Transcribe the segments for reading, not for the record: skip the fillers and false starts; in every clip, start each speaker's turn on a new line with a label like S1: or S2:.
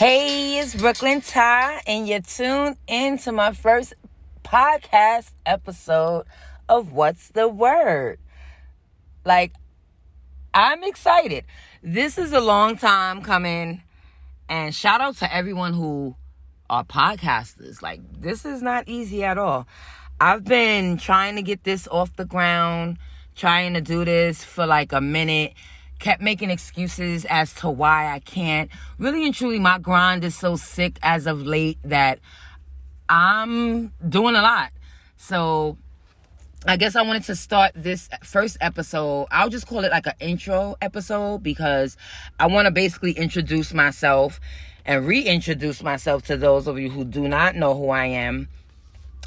S1: Hey, it's BklynTye, and you're tuned into my first podcast episode of What's the Word? I'm excited. This is a long time coming, and shout out to everyone who are podcasters. This is not easy at all. I've been trying to get this off the ground, trying to do this for a minute. Kept making excuses as to why I can't. Really and truly, my grind is so sick as of late that I'm doing a lot. So I guess I wanted to start this first episode. I'll just call it an intro episode because I want to basically introduce myself and reintroduce myself to those of you who do not know who I am.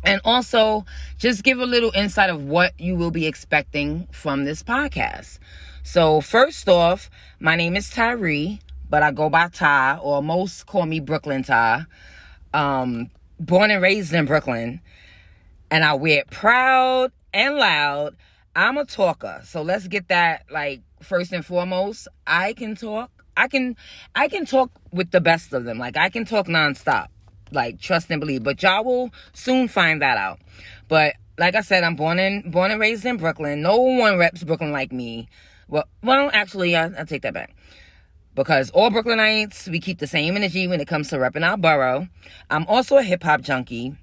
S1: And also just give a little insight of what you will be expecting from this podcast. So first off, my name is Tyree, but I go by Ty, or most call me BklynTye. Born and raised in Brooklyn, and I wear it proud and loud. I'm a talker, so let's get that first and foremost. I can talk. I can talk with the best of them. I can talk nonstop. Trust and believe. But y'all will soon find that out. But like I said, I'm born and raised in Brooklyn. No one reps Brooklyn like me. Well, actually, I take that back. Because all Brooklynites, we keep the same energy when it comes to repping our borough. I'm also a hip-hop junkie.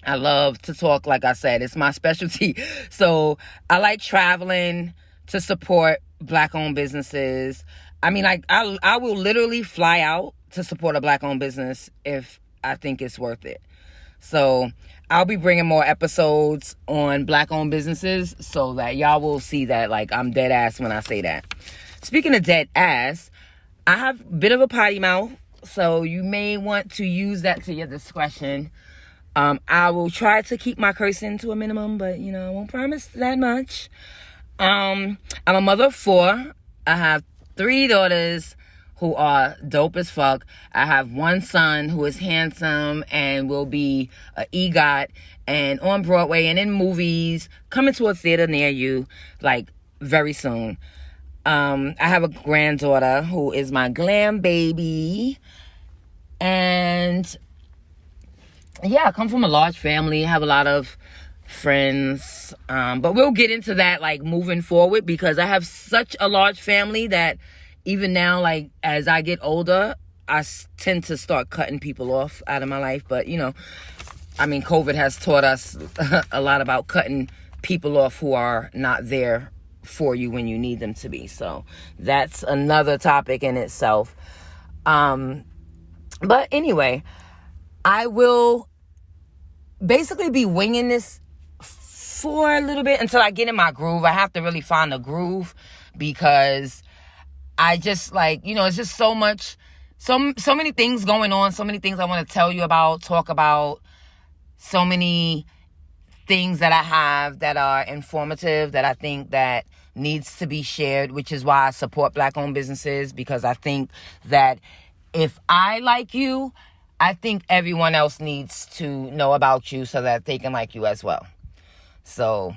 S1: I love to talk, like I said. It's my specialty. So I like traveling to support Black-owned businesses. I mean, I will literally fly out to support a Black-owned business if I think it's worth it. So I'll be bringing more episodes on Black-owned businesses so that y'all will see that I'm dead ass when I say that. Speaking of dead ass, I have a bit of a potty mouth, so you may want to use that to your discretion. I will try to keep my cursing to a minimum, but I won't promise that much. I'm a mother of 4. I have 3 daughters who are dope as fuck. I have 1 son who is handsome and will be an EGOT and on Broadway and in movies, coming to a theater near you, very soon. I have a granddaughter who is my glam baby. And yeah, I come from a large family, have a lot of friends. But we'll get into that moving forward because I have such a large family that even now, as I get older, I tend to start cutting people off out of my life. But, COVID has taught us a lot about cutting people off who are not there for you when you need them to be. So that's another topic in itself. But anyway, I will basically be winging this for a little bit until I get in my groove. I have to really find a groove because I just it's just so many things going on, so many things I want to tell you about, talk about, so many things that I have that are informative that I think that needs to be shared, which is why I support Black-owned businesses, because I think that if I like you, I think everyone else needs to know about you so that they can like you as well. So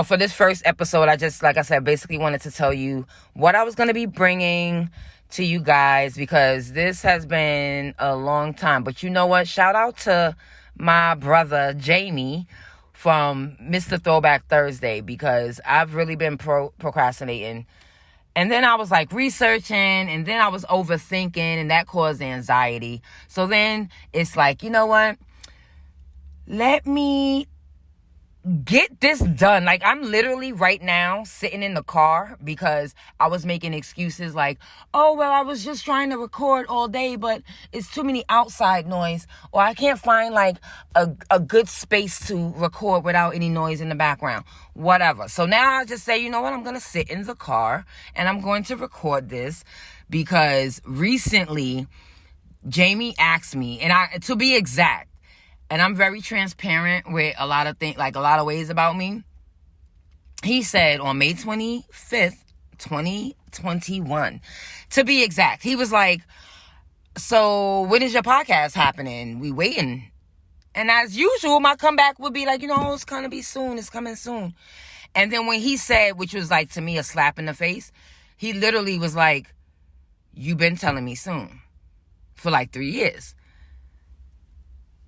S1: for this first episode, I just, like I said, basically wanted to tell you what I was going to be bringing to you guys because this has been a long time. But you know what? Shout out to my brother, Jamie, from Mr. Throwback Thursday because I've really been procrastinating. And then I was researching and then I was overthinking and that caused anxiety. So then it's you know what? Let me get this done. I'm literally right now sitting in the car because I was making excuses oh, well, I was just trying to record all day, but it's too many outside noise, or I can't find a good space to record without any noise in the background, whatever. So now I just say, you know what? I'm going to sit in the car and I'm going to record this because recently Jamie asked me, and to be exact, and I'm very transparent with a lot of things, a lot of ways about me. He said on May 25th, 2021, to be exact, he was so when is your podcast happening? We waiting. And as usual, my comeback would be it's going to be soon. It's coming soon. And then when he said, which was to me a slap in the face, he literally was you've been telling me soon. for like 3 years.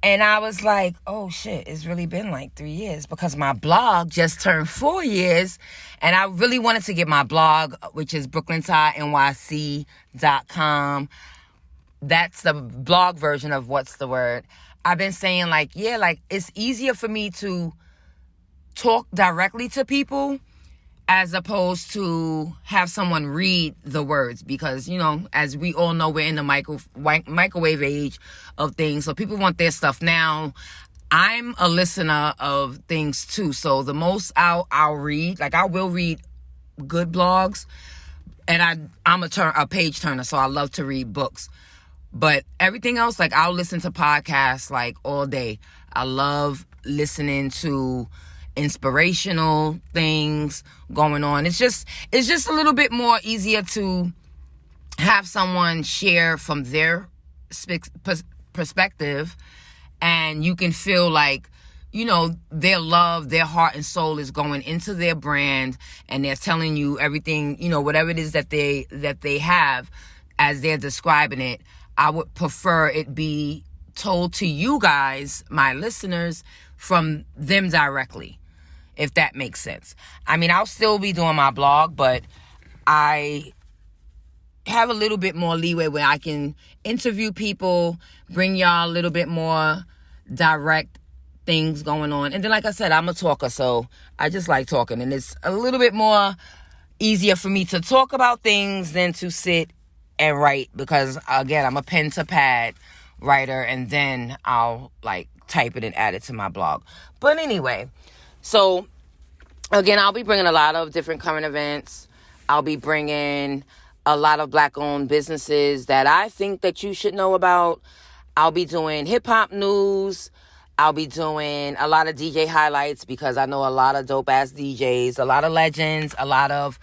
S1: And I was like, oh shit, it's really been like 3 years because my blog just turned 4 years. And I really wanted to get my blog, which is BklynTyeNYC.com. That's the blog version of what's the word. I've been saying like, yeah, like it's easier for me to talk directly to people as opposed to have someone read the words, because, you know, as we all know, we're in the microwave age of things. So people want their stuff now. I'm a listener of things too. So the most I'll read, like I will read good blogs, and I'm a page turner. So I love to read books, but everything else, like I'll listen to podcasts like all day. I love listening to inspirational things going on. It's just a little bit more easier to have someone share from their perspective, and you can feel like, you know, their love, their heart and soul is going into their brand, and they're telling you everything, you know, whatever it is that they have as they're describing it. I would prefer it be told to you guys, my listeners, from them directly, if that makes sense. I mean, I'll still be doing my blog, but I have a little bit more leeway where I can interview people, bring y'all a little bit more direct things going on. And then, like I said, I'm a talker, so I just like talking. And it's a little bit more easier for me to talk about things than to sit and write, because, again, I'm a pen to pad writer, and then I'll, like, type it and add it to my blog. But anyway, so, again, I'll be bringing a lot of different current events. I'll be bringing a lot of Black-owned businesses that I think that you should know about. I'll be doing hip-hop news. I'll be doing a lot of DJ highlights, because I know a lot of dope-ass DJs, a lot of legends, a lot of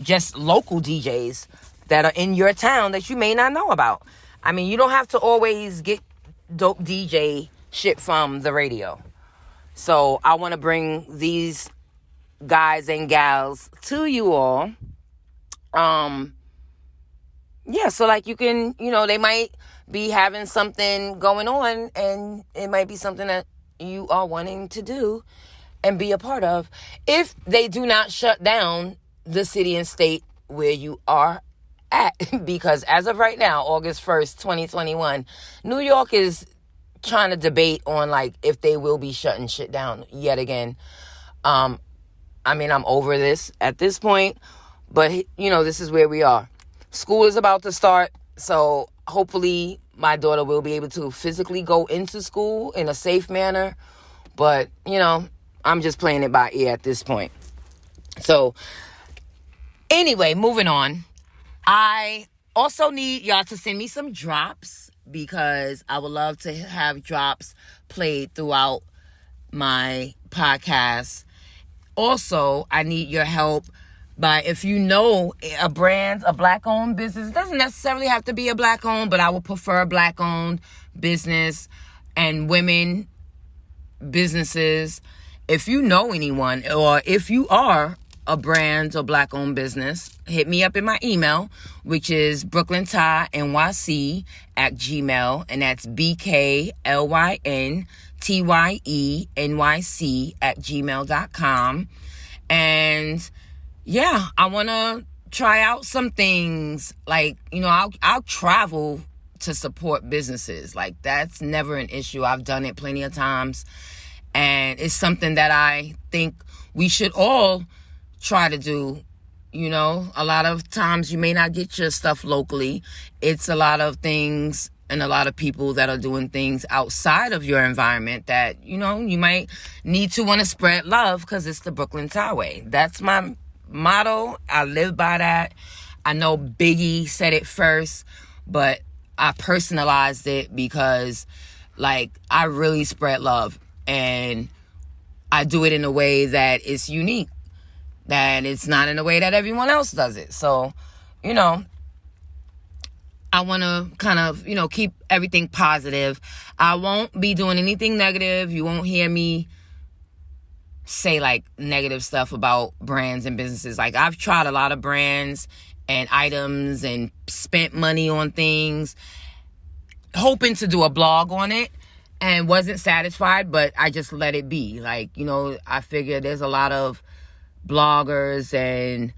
S1: just local DJs that are in your town that you may not know about. I mean, you don't have to always get dope DJ shit from the radio. So I want to bring these guys and gals to you all. Yeah, so like you can, you know, they might be having something going on, and it might be something that you are wanting to do and be a part of, if they do not shut down the city and state where you are at. Because as of right now, August 1st, 2021, New York is trying to debate on like if they will be shutting shit down yet again. I mean, I'm over this at this point, but you know, this is where we are. School is about to start, so hopefully my daughter will be able to physically go into school in a safe manner. But, you know, I'm just playing it by ear at this point. So, anyway, moving on. I also need y'all to send me some drops, because I would love to have drops played throughout my podcast. Also, I need your help by, if you know a brand, a Black-owned business. It doesn't necessarily have to be a Black-owned, but I would prefer a Black-owned business and women businesses. If you know anyone, or if you are a brand or Black-owned business, hit me up in my email, which is BklynTyeNYC@gmail.com, and that's BklynTyeNYC@gmail.com. And yeah, I want to try out some things. Like, you know, I'll travel to support businesses. Like, that's never an issue. I've done it plenty of times. And it's something that I think we should all try to do. You know, a lot of times you may not get your stuff locally. It's a lot of things and a lot of people that are doing things outside of your environment that, you know, you might need to want to spread love, because it's the Brooklyn Tie Way. That's my motto. I live by that. I know Biggie said it first, but I personalized it because, like, I really spread love, and I do it in a way that is unique, that it's not in a way that everyone else does it. So, you know, I want to kind of, you know, keep everything positive. I won't be doing anything negative. You won't hear me say like negative stuff about brands and businesses. Like, I've tried a lot of brands and items and spent money on things, hoping to do a blog on it and wasn't satisfied, but I just let it be. Like, I figure there's a lot of bloggers and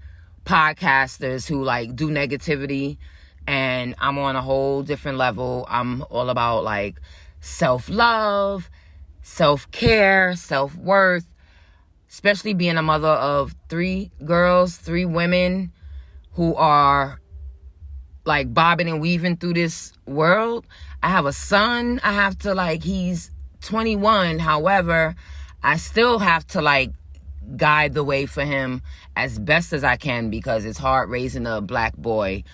S1: podcasters who like do negativity, and I'm on a whole different level. I'm all about like self-love, self-care, self-worth, especially being a mother of 3 girls, 3 women who are like bobbing and weaving through this world. I have a son. I have to he's 21. However, I still have to guide the way for him as best as I can, because it's hard raising a black boy.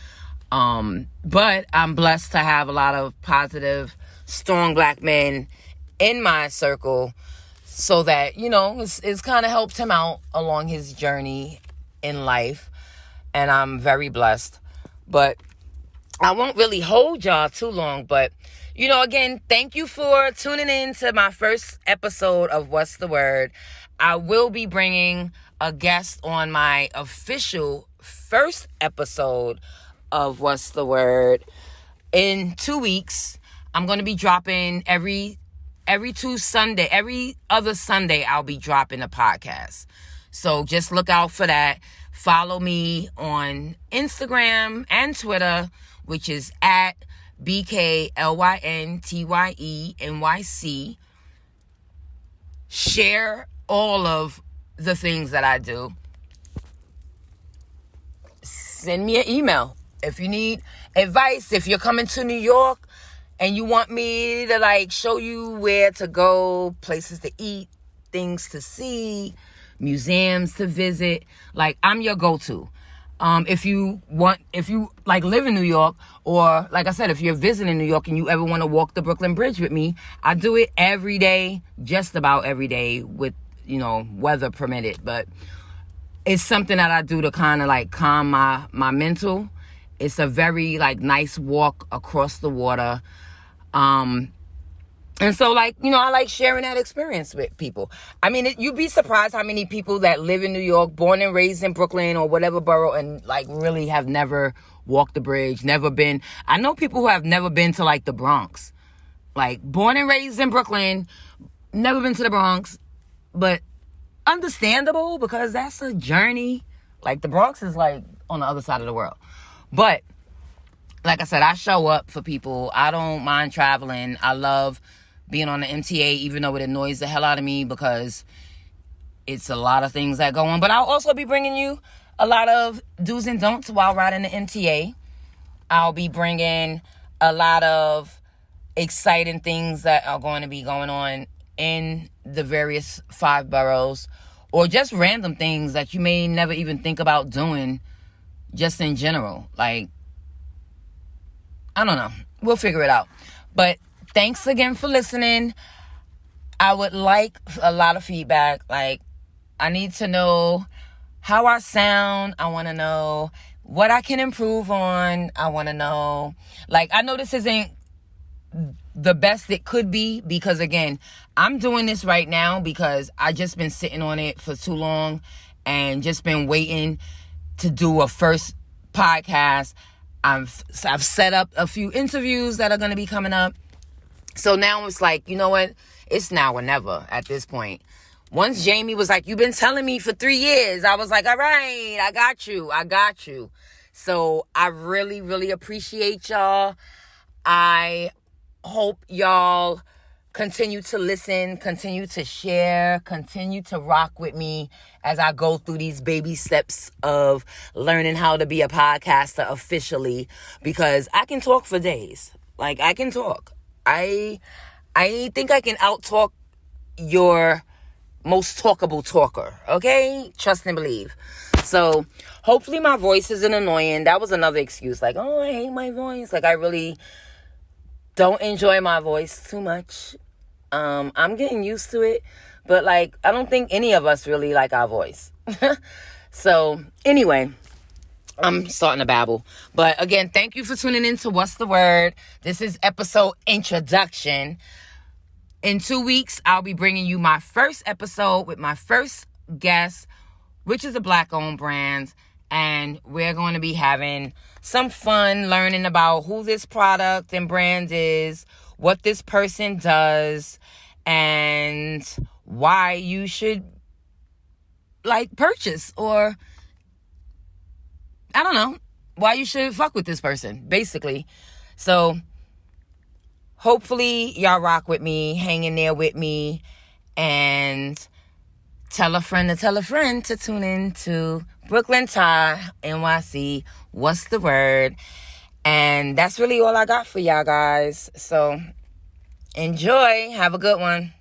S1: But I'm blessed to have a lot of positive, strong black men in my circle, so that, it's kind of helped him out along his journey in life. And I'm very blessed. But I won't really hold y'all too long. But, again, thank you for tuning in to my first episode of What's the Word. I will be bringing a guest on my official first episode of What's the Word in 2 weeks. I'm going to be dropping every other Sunday, I'll be dropping a podcast. So just look out for that. Follow me on Instagram and Twitter, which is at BklynTyeNYC. Share all of the things that I do. Send me an email if you need advice. If you're coming to New York and you want me to show you where to go, places to eat, things to see, museums to visit, I'm your go-to. If you live in New York, or like I said, if you're visiting New York and you ever want to walk the Brooklyn Bridge with me, I do it every day, just about every day, with, weather permitted. But it's something that I do to kind of calm my mental. It's a very nice walk across the water. And so, I like sharing that experience with people. I mean, you'd be surprised how many people that live in New York, born and raised in Brooklyn or whatever borough, and, really have never walked the bridge, never been. I know people who have never been to, the Bronx. Born and raised in Brooklyn, never been to the Bronx, but understandable, because that's a journey. The Bronx is, on the other side of the world. But, like I said, I show up for people. I don't mind traveling. I love being on the MTA, even though it annoys the hell out of me, because it's a lot of things that go on. But I'll also be bringing you a lot of do's and don'ts while riding the MTA. I'll be bringing a lot of exciting things that are going to be going on in the various 5 boroughs, or just random things that you may never even think about doing, just in general. I don't know. We'll figure it out. But thanks again for listening. I would like a lot of feedback. I need to know how I sound. I want to know what I can improve on. I want to know, I know this isn't the best it could be, because again, I'm doing this right now because I just been sitting on it for too long and just been waiting to do a first podcast. I've set up a few interviews that are going to be coming up. So now it's you know what? It's now or never at this point. Once Jamie was you've been telling me for 3 years, I was all right, I got you. So I really, really appreciate y'all. I hope y'all continue to listen, continue to share, continue to rock with me as I go through these baby steps of learning how to be a podcaster officially, because I can talk for days. I can talk. I think I can out-talk your most talkable talker, okay? Trust and believe. So hopefully my voice isn't annoying. That was another excuse. I hate my voice. I really don't enjoy my voice too much. I'm getting used to it. But, I don't think any of us really like our voice. So, anyway, I'm starting to babble. But, again, thank you for tuning in to What's the Word. This is episode introduction. In 2 weeks, I'll be bringing you my first episode with my first guest, which is a black-owned brand. And we're going to be having some fun learning about who this product and brand is, what this person does, and why you should purchase, or I don't know, why you should fuck with this person, basically. So hopefully y'all rock with me, hang in there with me, and tell a friend to tune in to BklynTyeNYC. What's the word? And that's really all I got for y'all guys. So enjoy. Have a good one.